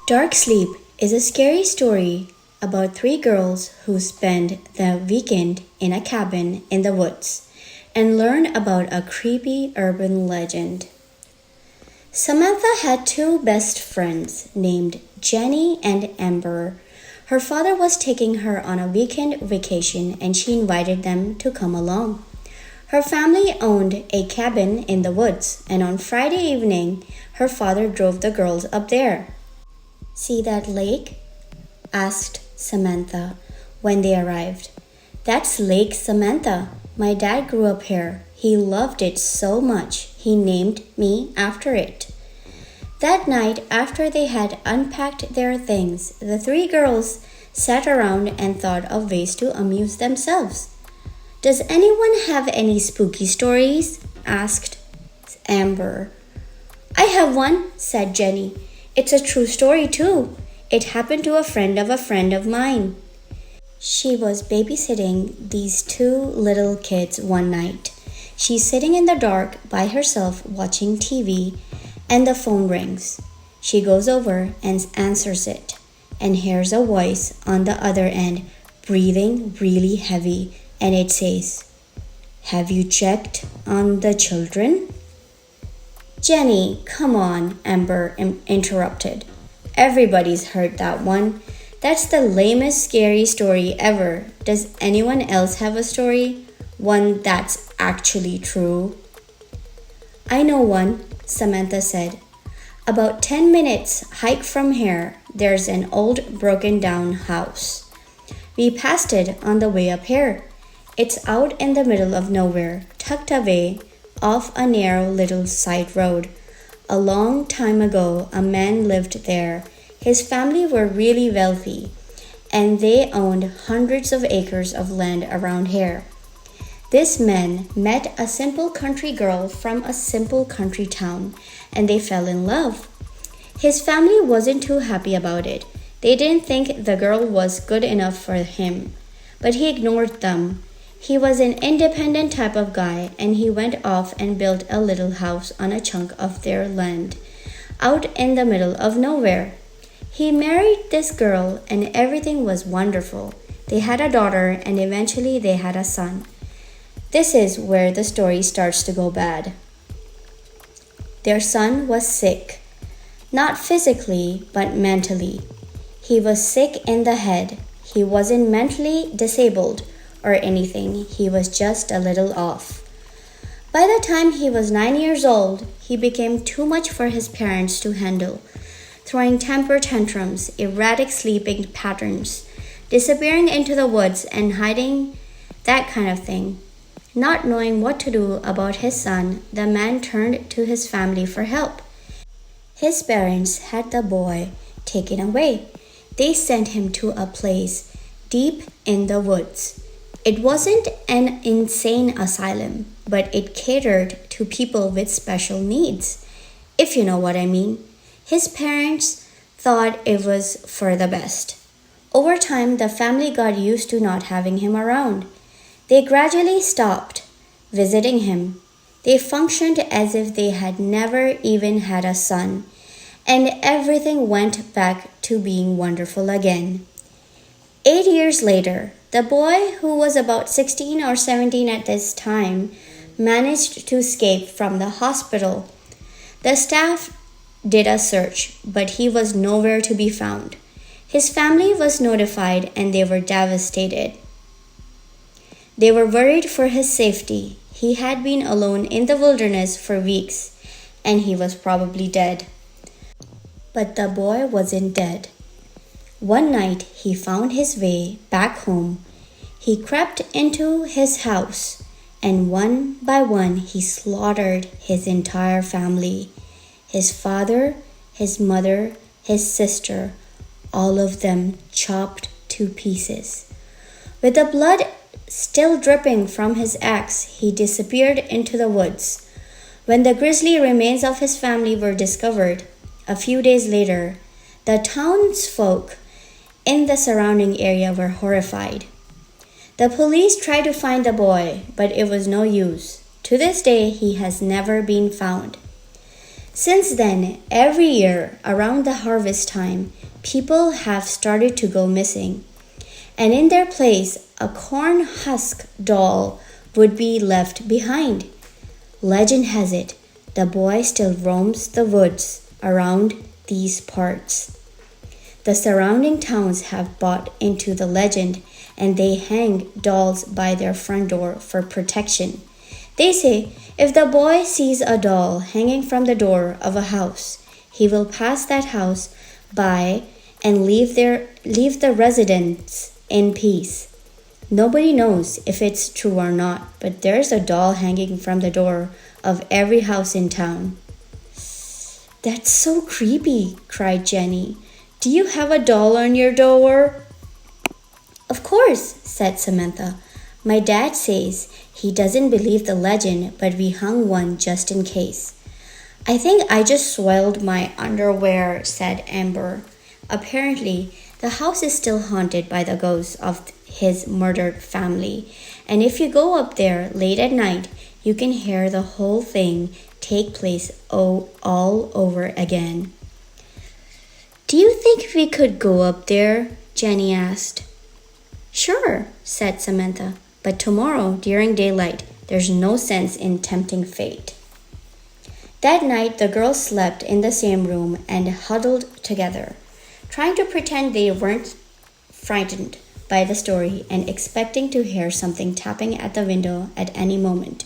Dark Sleep is a scary story about three girls who spend the weekend in a cabin in the woods and learn about a creepy urban legend. Samantha had two best friends named Jenny and Amber. Her father was taking her on a weekend vacation and she invited them to come along. Her family owned a cabin in the woods, and on Friday evening, her father drove the girls up there. "See that lake?" asked Samantha when they arrived. "That's Lake Samantha. My dad grew up here. He loved it so much, he named me after it." That night, after they had unpacked their things, the three girls sat around and thought of ways to amuse themselves. "Does anyone have any spooky stories?" asked Amber. "I have one," said Jenny. "It's a true story too. It happened to a friend of mine." She was babysitting these two little kids one night. She's sitting in the dark by herself watching TV, and the phone rings. She goes over and answers it, and hears a voice on the other end, breathing really heavy, and it says, "Have you checked on the children?" "Jenny, come on," Amber interrupted. "Everybody's heard that one. That's the lamest scary story ever. Does anyone else have a story? One that's actually true?" "I know one," Samantha said. "About 10 minutes hike from here, there's an old broken down house. We passed it on the way up here. It's out in the middle of nowhere, tucked away off a narrow little side road. A long time ago, a man lived there. His family were really wealthy, and they owned hundreds of acres of land around here. This man met a simple country girl from a simple country town, and they fell in love. His family wasn't too happy about it. They didn't think the girl was good enough for him, but he ignored them. He was an independent type of guy, and he went off and built a little house on a chunk of their land, out in the middle of nowhere. He married this girl, and everything was wonderful. They had a daughter, and eventually they had a son. This is where the story starts to go bad. Their son was sick, not physically, but mentally. He was sick in the head. He wasn't mentally disabled or anything. He was just a little off. By the time he was 9 years old, he became too much for his parents to handle, throwing temper tantrums, erratic sleeping patterns, disappearing into the woods and hiding, that kind of thing. Not knowing what to do about his son, the man turned to his family for help. His parents had the boy taken away. They sent him to a place deep in the woods. It wasn't an insane asylum, but it catered to people with special needs, if you know what I mean. His parents thought it was for the best. Over time, the family got used to not having him around. They gradually stopped visiting him. They functioned as if they had never even had a son, and everything went back to being wonderful again. 8 years later, the boy, who was about 16 or 17 at this time, managed to escape from the hospital. The staff did a search, but he was nowhere to be found. His family was notified and they were devastated. They were worried for his safety. He had been alone in the wilderness for weeks, and he was probably dead. But the boy wasn't dead. One night he found his way back home. He crept into his house, and one by one he slaughtered his entire family. His father, his mother, his sister, all of them chopped to pieces. With the blood still dripping from his axe, he disappeared into the woods. When the grisly remains of his family were discovered, a few days later, the townsfolk in the surrounding area were horrified. The police tried to find the boy, but it was no use. To this day, he has never been found. Since then, every year around the harvest time, people have started to go missing, and in their place, a corn husk doll would be left behind. Legend has it, the boy still roams the woods around these parts. The surrounding towns have bought into the legend and they hang dolls by their front door for protection. They say if the boy sees a doll hanging from the door of a house, he will pass that house by and leave the residents in peace. Nobody knows if it's true or not, but there's a doll hanging from the door of every house in town. That's so creepy, cried Jenny. Do you have a doll on your door? Of course, said Samantha. My dad says he doesn't believe the legend, but we hung one just in case. I think I just soiled my underwear, said Amber. Apparently, the house is still haunted by the ghosts of his murdered family, and if you go up there late at night, you can hear the whole thing take place all over again. Do you think we could go up there? Jenny asked. Sure, said Samantha, but tomorrow during daylight, there's no sense in tempting fate. That night, the girls slept in the same room and huddled together, trying to pretend they weren't frightened by the story and expecting to hear something tapping at the window at any moment.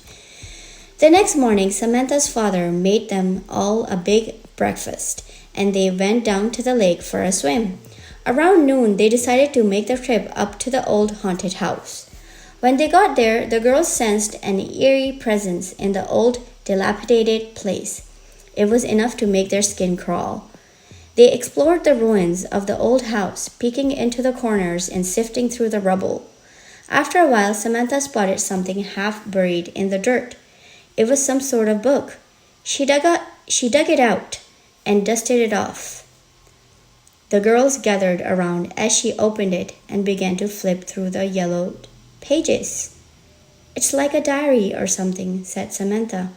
The next morning, Samantha's father made them all a big breakfast, and they went down to the lake for a swim. Around noon, they decided to make the trip up to the old haunted house. When they got there, the girls sensed an eerie presence in the old, dilapidated place. It was enough to make their skin crawl. They explored the ruins of the old house, peeking into the corners and sifting through the rubble. After a while, Samantha spotted something half buried in the dirt. It was some sort of book. She dug it out and dusted it off. The girls gathered around as she opened it and began to flip through the yellowed pages. It's like a diary or something, said Samantha.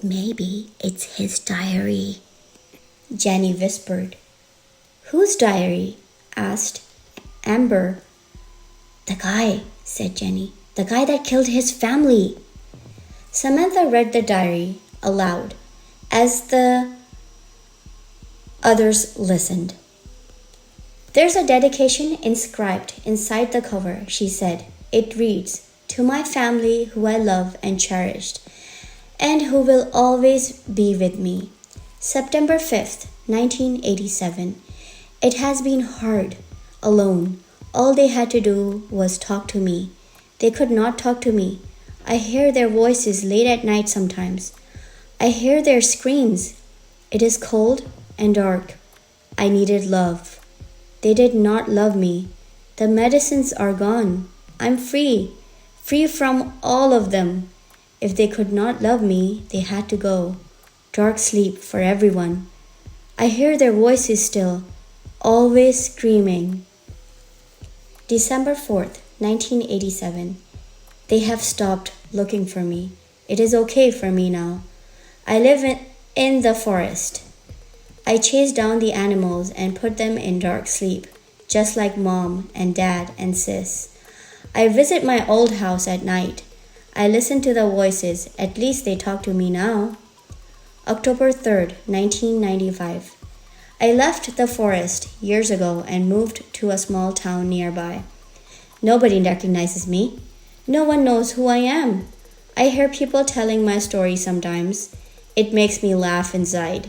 Maybe it's his diary, Jenny whispered. Whose diary? Asked Amber. The guy, said Jenny. The guy that killed his family. Samantha read the diary aloud as the others listened. There's a dedication inscribed inside the cover, she said. It reads, To my family who I love and cherished, and who will always be with me. September 5th, 1987. It has been hard, alone. All they had to do was talk to me. They could not talk to me. I hear their voices late at night sometimes. I hear their screams. It is cold and dark. I needed love. They did not love me. The medicines are gone. I'm free from all of them. If they could not love me, they had to go. Dark sleep for everyone. I hear their voices still, always screaming. December 4th, 1987. They have stopped looking for me. It is okay for me now. I live in the forest. I chase down the animals and put them in dark sleep, just like Mom and Dad and Sis. I visit my old house at night. I listen to the voices. At least they talk to me now. October 3rd, 1995. I left the forest years ago and moved to a small town nearby. Nobody recognizes me. No one knows who I am. I hear people telling my story sometimes. It makes me laugh inside.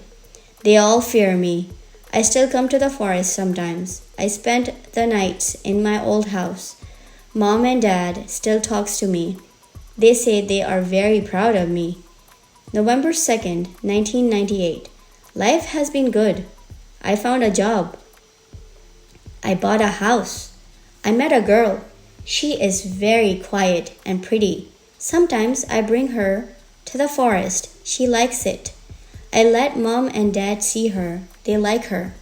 They all fear me. I still come to the forest sometimes. I spend the nights in my old house. Mom and Dad still talks to me. They say they are very proud of me. November 2nd, 1998. Life has been good. I found a job. I bought a house. I met a girl. She is very quiet and pretty. Sometimes I bring her to the forest. She likes it. I let Mom and Dad see her. They like her.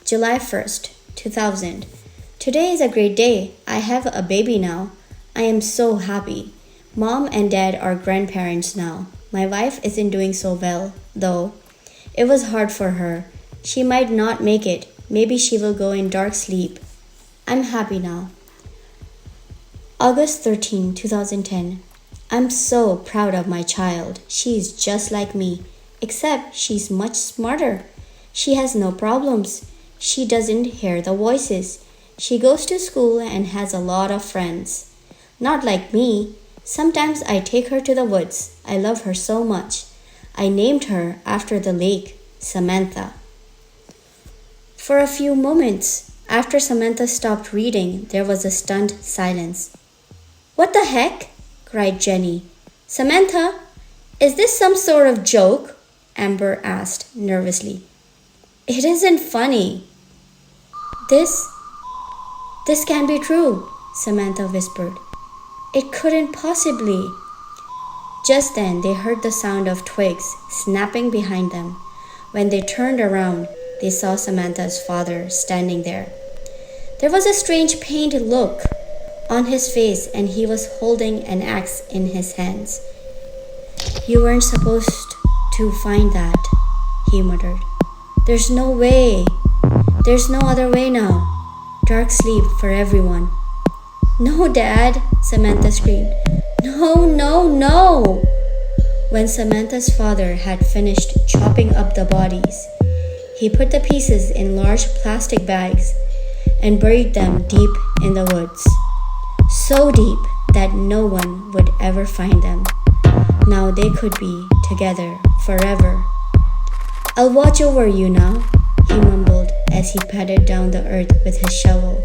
July 1st, 2000. Today is a great day. I have a baby now. I am so happy. Mom and Dad are grandparents now. My wife isn't doing so well, though. It was hard for her. She might not make it. Maybe she will go in dark sleep. I'm happy now. August 13, 2010. I'm so proud of my child. She is just like me, except she's much smarter. She has no problems. She doesn't hear the voices. She goes to school and has a lot of friends. Not like me. Sometimes I take her to the woods. I love her so much. I named her after the lake, Samantha. For a few moments, after Samantha stopped reading, there was a stunned silence. What the heck? Cried Jenny. Samantha, is this some sort of joke? Amber asked nervously. It isn't funny. This can't be true, Samantha whispered. It couldn't possibly. Just then they heard the sound of twigs snapping behind them. When they turned around, they saw Samantha's father standing there. There was a strange pained look on his face and he was holding an axe in his hands. You weren't supposed to find that, he muttered. There's no way. There's no other way now. Dark sleep for everyone. No, Dad, Samantha screamed. No, no, no. When Samantha's father had finished chopping up the bodies, he put the pieces in large plastic bags and buried them deep in the woods. So deep that no one would ever find them. Now they could be together forever. I'll watch over you now, he mumbled as he patted down the earth with his shovel.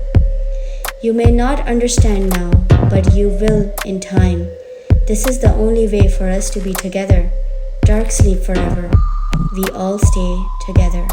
You may not understand now, but you will in time. This is the only way for us to be together. Dark sleep forever. We all stay together.